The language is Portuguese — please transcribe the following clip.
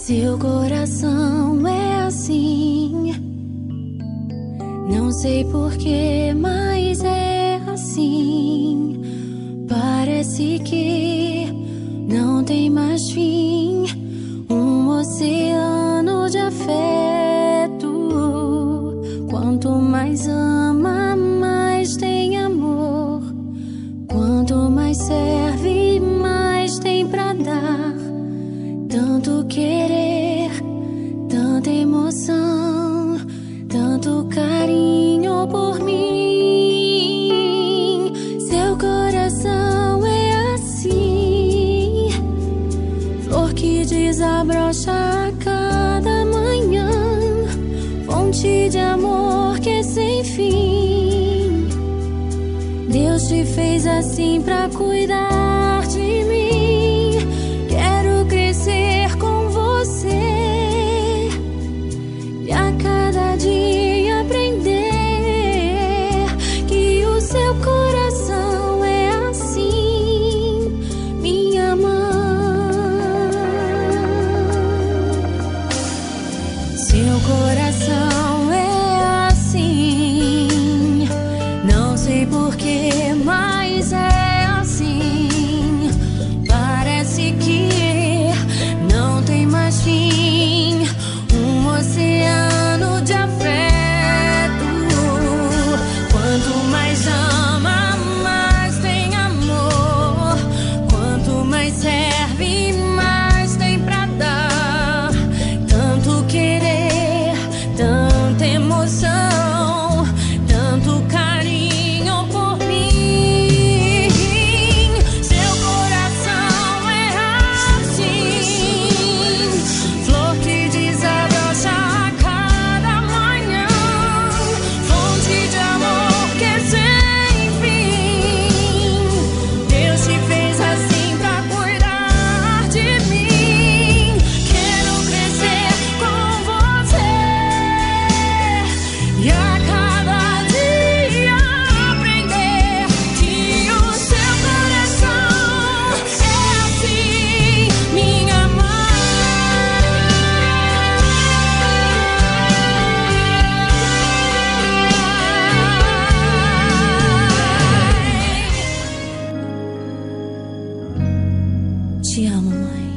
Seu coração é assim, não sei porquê, mas é assim. Parece que não tem mais fim, um oceano de afeto. Quanto mais ama, mais tem amor. Quanto mais serve, mais tem pra dar. Tanto querer, tanta emoção, tanto carinho por mim. Seu coração é assim, flor que desabrocha a cada manhã, fonte de amor que é sem fim. Deus te fez assim pra cuidar de mim. Quero crescer com você e a cada dia aprender que o seu coração é assim, minha mãe. Seu coração é assim, não sei porquê, mas é assim. Parece que não tem mais fim, um oceano de afeto. Quanto mais ama, mais tem amor. Quanto mais serve, mais tem pra dar. Tanto querer, tanta emoção, tanto carinho por mim. Seu coração é assim, flor que desabrocha a cada manhã, fonte de amor que é sem fim. Deus te fez assim pra cuidar de mim. Quero crescer com você e a cada dia aprender que o seu coração é assim, minha mãe. Te amo, mãe.